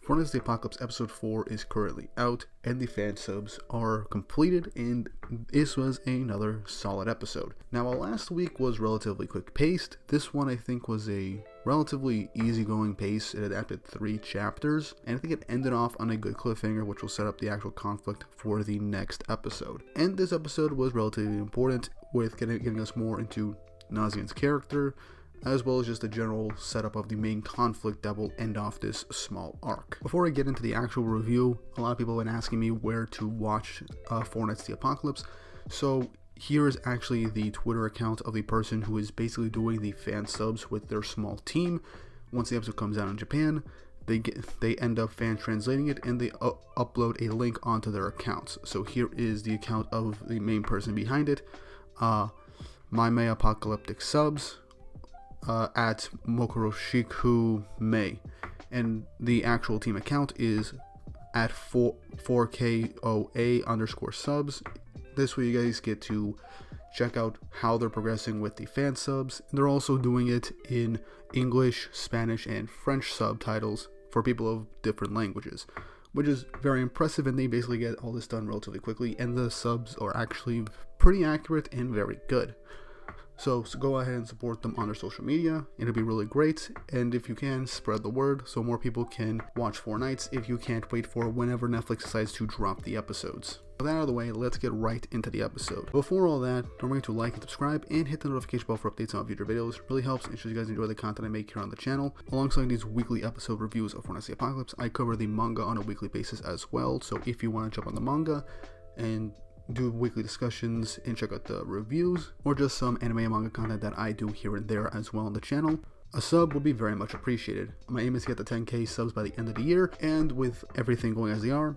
Four Knights of the Apocalypse episode 4 is currently out, and the fan subs are completed, and this was another solid episode. Now, while last week was relatively quick paced, this one I think was a relatively easygoing pace. It adapted 3 chapters, and I think it ended off on a good cliffhanger, which will set up the actual conflict for the next episode. And this episode was relatively important, with getting us more into Nasiens' character, as well as just the general setup of the main conflict that will end off this small arc. Before I get into the actual review, a lot of people have been asking me where to watch Four Knights of the Apocalypse, so here is actually the Twitter account of the person who is basically doing the fan subs with their small team. Once the episode comes out in Japan, they end up fan translating it, and they upload a link onto their accounts. So here is the account of the main person behind it, My May Apocalyptic Subs, at mokushirokunoyonkishi, and the actual team account is at 4KOA_subs. This way you guys get to check out how they're progressing with the fan subs. They're also doing it in English, Spanish, and French subtitles for people of different languages, which is very impressive, and they basically get all this done relatively quickly, and the subs are actually pretty accurate and very good. So go ahead and support them on their social media. It'll be really great, and if you can, spread the word so more people can watch Four Knights if you can't wait for whenever Netflix decides to drop the episodes. With that out of the way, let's get right into the episode. Before all that, don't forget to like and subscribe and hit the notification bell for updates on future videos. It really helps and shows you guys enjoy the content I make here on the channel. Alongside these weekly episode reviews of Four Knights of the Apocalypse, I cover the manga on a weekly basis as well, so if you want to jump on the manga and do weekly discussions and check out the reviews, or just some anime and manga content that I do here and there as well on the channel, a sub would be very much appreciated. My aim is to get the 10k subs by the end of the year, and with everything going as they are,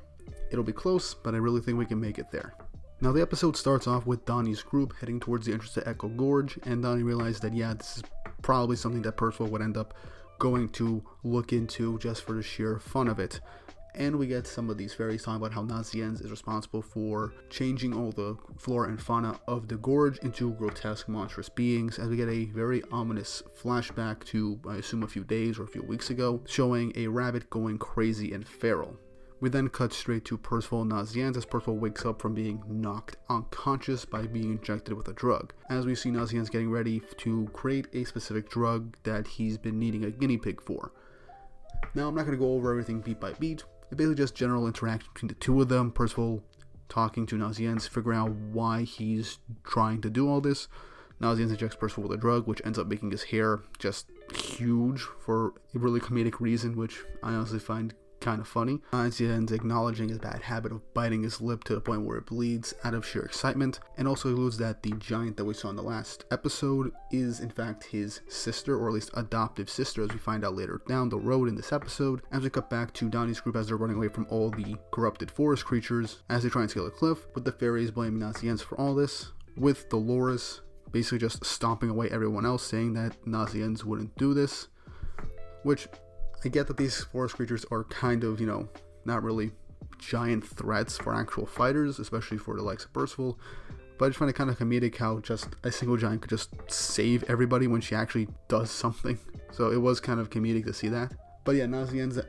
it'll be close, but I really think we can make it there. Now, the episode starts off with Donnie's group heading towards the entrance to Echo Gorge, and Donnie realized that, yeah, this is probably something that Percival would end up going to look into just for the sheer fun of it. And we get some of these fairies talking about how Nasiens is responsible for changing all the flora and fauna of the gorge into grotesque, monstrous beings, as we get a very ominous flashback to, I assume, a few days or a few weeks ago, showing a rabbit going crazy and feral. We then cut straight to Percival and Nasiens as Percival wakes up from being knocked unconscious by being injected with a drug, as we see Nasiens getting ready to create a specific drug that he's been needing a guinea pig for. Now, I'm not going to go over everything beat by beat. It's basically just general interaction between the two of them. Percival talking to Nasiens, figuring out why he's trying to do all this. Nasiens injects Percival with a drug, which ends up making his hair just huge for a really comedic reason, which I honestly find kind of funny. Nasiens acknowledging his bad habit of biting his lip to the point where it bleeds out of sheer excitement, and also alludes that the giant that we saw in the last episode is in fact his sister, or at least adoptive sister, as we find out later down the road in this episode. As we cut back to Donnie's group as they're running away from all the corrupted forest creatures as they try and scale a cliff, with the fairies blaming Nasiens for all this, with Dolores basically just stomping away everyone else, saying that Nasiens wouldn't do this, which I get that these forest creatures are kind of, not really giant threats for actual fighters, especially for the likes of Percival, but I just find it kind of comedic how just a single giant could just save everybody when she actually does something. So it was kind of comedic to see that. But yeah, Nasiens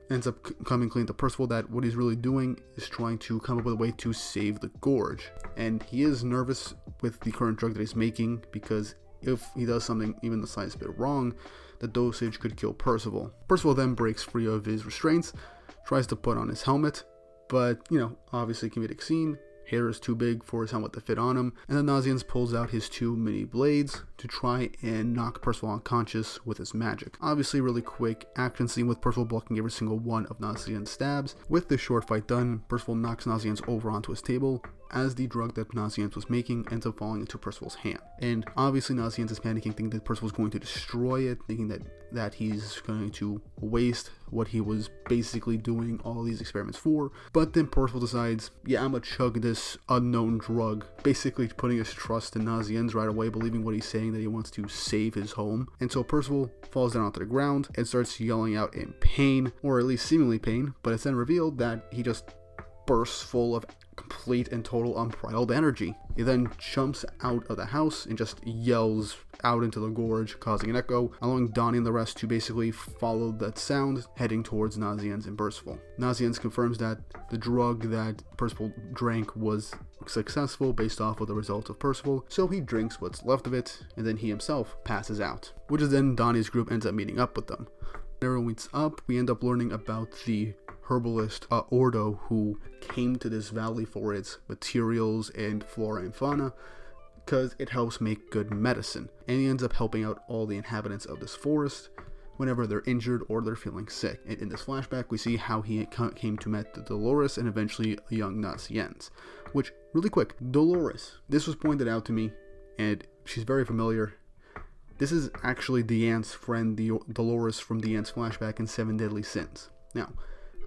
ends up coming clean to Percival that what he's really doing is trying to come up with a way to save the gorge. And he is nervous with the current drug that he's making, because if he does something even the slightest bit wrong, the dosage could kill Percival. Percival then breaks free of his restraints, tries to put on his helmet, but, obviously comedic scene. Hair is too big for his helmet to fit on him, and then Nasiens pulls out his 2 mini blades to try and knock Percival unconscious with his magic. Obviously, really quick action scene with Percival blocking every single one of Nasiens' stabs. With this short fight done, Percival knocks Nasiens over onto his table, as the drug that Nasiens was making ends up falling into Percival's hand. And obviously Nasiens is panicking, thinking that Percival's going to destroy it, thinking that he's going to waste what he was basically doing all these experiments for. But then Percival decides, yeah, I'm gonna chug this unknown drug, basically putting his trust in Nasiens right away, believing what he's saying, that he wants to save his home. And so Percival falls down onto the ground and starts yelling out in pain, or at least seemingly pain, but it's then revealed that he just bursts full of complete and total unbridled energy. He then jumps out of the house and just yells out into the gorge, causing an echo, allowing Donnie and the rest to basically follow that sound, heading towards Nasiens and Percival. Nasiens confirms that the drug that Percival drank was successful based off of the results of Percival, so he drinks what's left of it, and then he himself passes out, which is then Donnie's group ends up meeting up with them. When everyone meets up, we end up learning about the herbalist Ordo, who came to this valley for its materials and flora and fauna, because it helps make good medicine, and he ends up helping out all the inhabitants of this forest whenever they're injured or they're feeling sick. And in this flashback, we see how he came to meet Dolores and eventually a young Nasiens. Which, really quick, Dolores, this was pointed out to me, and she's very familiar. This is actually Deanne's friend, Dolores from Deanne's flashback in 7 Deadly Sins. Now,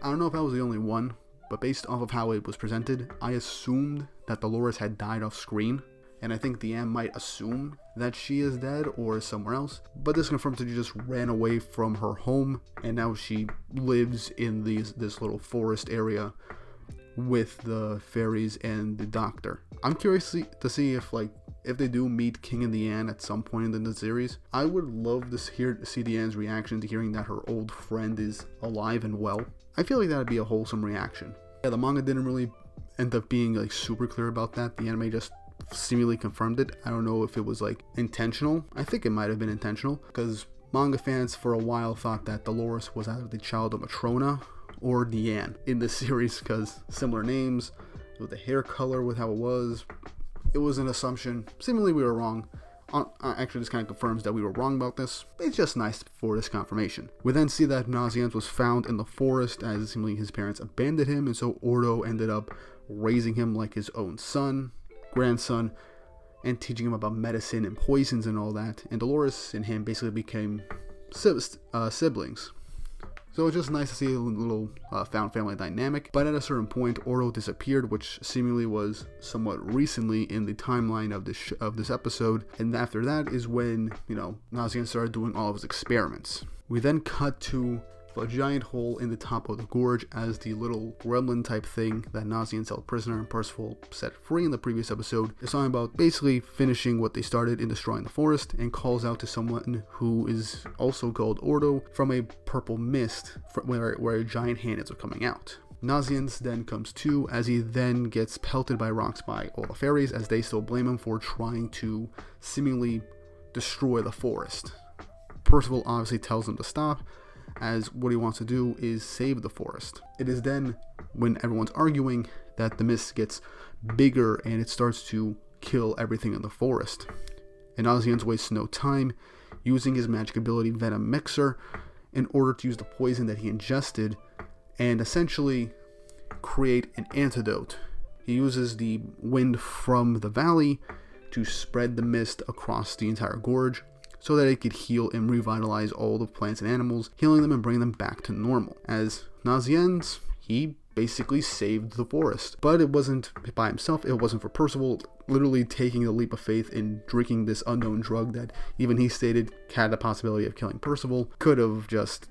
I don't know if I was the only one, but based off of how it was presented, I assumed that Dolores had died off screen, and I think Deanne might assume that she is dead or somewhere else, but this confirms that she just ran away from her home, and now she lives in this little forest area with the fairies and the doctor. I'm curious to see if they do meet King and Deanne at some point in the series. I would love to see Deanne's reaction to hearing that her old friend is alive and well. I feel like that would be a wholesome reaction. Yeah, the manga didn't really end up being super clear about that. The anime just seemingly confirmed it. I don't know if it was intentional. I think it might have been intentional, because manga fans for a while thought that Dolores was either the child of Matrona or Deanne in this series, because similar names, with the hair color, with how it was an assumption. Seemingly we were wrong. Actually, this kind of confirms that we were wrong about this. It's just nice for this confirmation. We then see that Nasiens was found in the forest, as seemingly his parents abandoned him, and so Ordo ended up raising him like his own grandson, and teaching him about medicine and poisons and all that. And Dolores and him basically became siblings. So it's just nice to see a little found family dynamic. But at a certain point, Ordo disappeared, which seemingly was somewhat recently in the timeline of this episode. And after that is when, Nasiens started doing all of his experiments. We then cut to a giant hole in the top of the gorge as the little gremlin type thing that Nasiens held prisoner and Percival set free in the previous episode is talking about basically finishing what they started in destroying the forest, and calls out to someone who is also called Ordo from a purple mist where a giant hand is coming out. Nasiens then comes to, as he then gets pelted by rocks by all the fairies, as they still blame him for trying to seemingly destroy the forest. Percival obviously tells him to stop, as what he wants to do is save the forest. It is then, when everyone's arguing, that the mist gets bigger and it starts to kill everything in the forest. And Nasiens wastes no time, using his magic ability Venom Mixer in order to use the poison that he ingested and essentially create an antidote. He uses the wind from the valley to spread the mist across the entire gorge, so that it could heal and revitalize all the plants and animals, healing them and bringing them back to normal. As Nasiens, he basically saved the forest. But it wasn't by himself, it wasn't for Percival literally taking the leap of faith in drinking this unknown drug that even he stated had the possibility of killing Percival, could have just,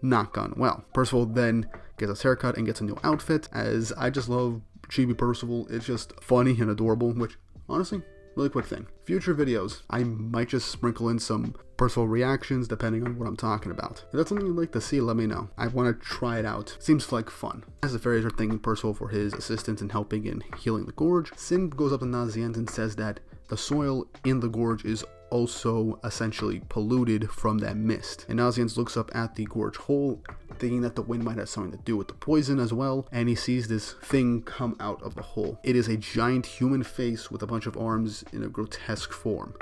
not gone well. Percival then gets his haircut and gets a new outfit, as I just love Chibi Percival. It's just funny and adorable, which, honestly, really quick thing. Future videos, I might just sprinkle in some Percival reactions depending on what I'm talking about. If that's something you'd like to see, let me know. I want to try it out. Seems like fun. As the fairies are thanking Percival for his assistance in helping in healing the gorge, Sin goes up to Nasiens and says that the soil in the gorge is also essentially polluted from that mist. And Nasiens looks up at the gorge hole, thinking that the wind might have something to do with the poison as well, and he sees this thing come out of the hole. It is a giant human face with a bunch of arms in a grotesque form,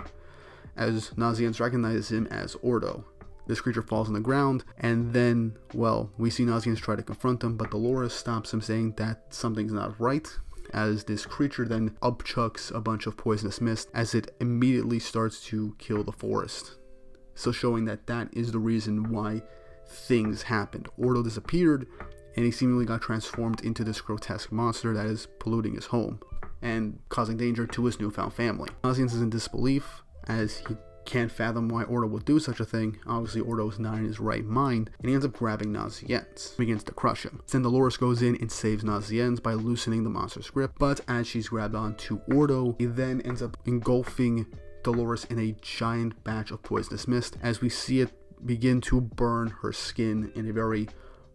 as Nasiens recognizes him as Ordo. This creature falls on the ground, and then, we see Nasiens try to confront him, but Dolores stops him, saying that something's not right, as this creature then upchucks a bunch of poisonous mist as it immediately starts to kill the forest. So showing that is the reason why things happened. Ordo disappeared, and he seemingly got transformed into this grotesque monster that is polluting his home and causing danger to his newfound family. Nasiens is in disbelief, as he can't fathom why Ordo would do such a thing. Obviously, Ordo's not in his right mind, and he ends up grabbing Nasiens, begins to crush him. Then Dolores goes in and saves Nasiens by loosening the monster's grip, but as she's grabbed onto Ordo, he then ends up engulfing Dolores in a giant batch of poisonous mist, as we see it begin to burn her skin in a very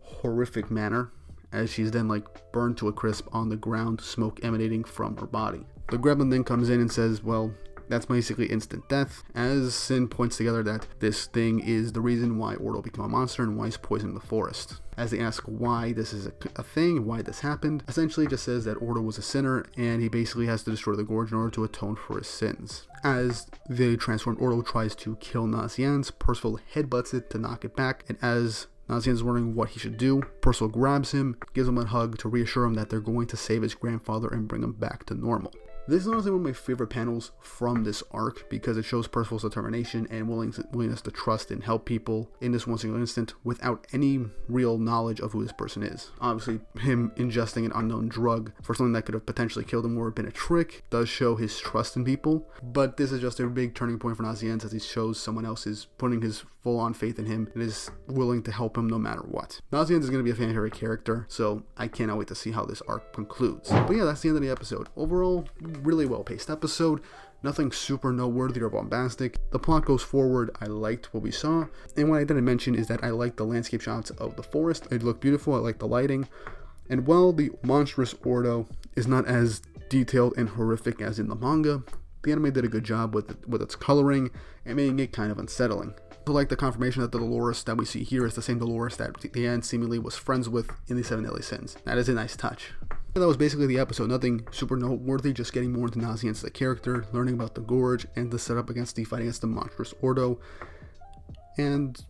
horrific manner, as she's then like burned to a crisp on the ground, smoke emanating from her body. The gremlin then comes in and says, well, that's basically instant death, as Sin points together that this thing is the reason why Ordo became a monster and why he's poisoning the forest. As they ask why this is a thing, why this happened, essentially just says that Ordo was a sinner and he basically has to destroy the Gorge in order to atone for his sins. As the transformed Ordo tries to kill Nasiens, Percival headbutts it to knock it back, and as Nasiens is wondering what he should do, Percival grabs him, gives him a hug to reassure him that they're going to save his grandfather and bring him back to normal. This is honestly one of my favorite panels from this arc because it shows Percival's determination and willingness to trust and help people in this one single instant without any real knowledge of who this person is. Obviously, him ingesting an unknown drug for something that could have potentially killed him or have been a trick does show his trust in people, but this is just a big turning point for Nasiens as he shows someone else is putting his full-on faith in him and is willing to help him no matter what. Nasiens is going to be a fan favorite character, so I cannot wait to see how this arc concludes. But yeah, that's the end of the episode. Overall, really well-paced episode. Nothing super noteworthy or bombastic. The plot goes forward. I liked what we saw. And what I didn't mention is that I liked the landscape shots of the forest. It looked beautiful. I liked the lighting. And while the monstrous Ordo is not as detailed and horrific as in the manga, the anime did a good job with its coloring and making it kind of unsettling. I like the confirmation that the Dolores that we see here is the same Dolores that the end seemingly was friends with in the 7 Deadly Sins. That is a nice touch. That was basically the episode. Nothing super noteworthy, just getting more into Nasiens as a character, learning about the Gorge, and the setup against the fight against the monstrous Ordo. And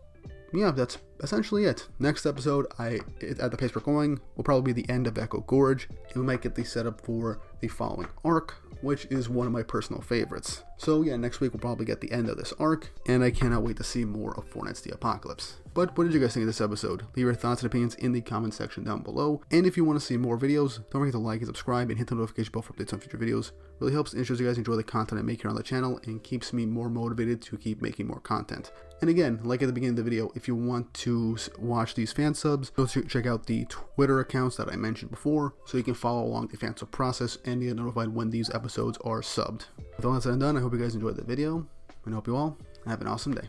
yeah, that's essentially it. Next episode, at the pace we're going, will probably be the end of Echo Gorge, and we might get the setup for the following arc, which is one of my personal favorites. So yeah, next week we'll probably get the end of this arc, and I cannot wait to see more of Four Knights of the Apocalypse. But what did you guys think of this episode? Leave your thoughts and opinions in the comment section down below. And if you want to see more videos, don't forget to like and subscribe and hit the notification bell for updates on future videos. It really helps and ensures you guys enjoy the content I make here on the channel and keeps me more motivated to keep making more content. And again, like at the beginning of the video, if you want to watch these fan subs, go check out the Twitter accounts that I mentioned before so you can follow along the fan sub process and get notified when these episodes are subbed. With all that said and done, I hope you guys enjoyed the video, and I hope you all have an awesome day.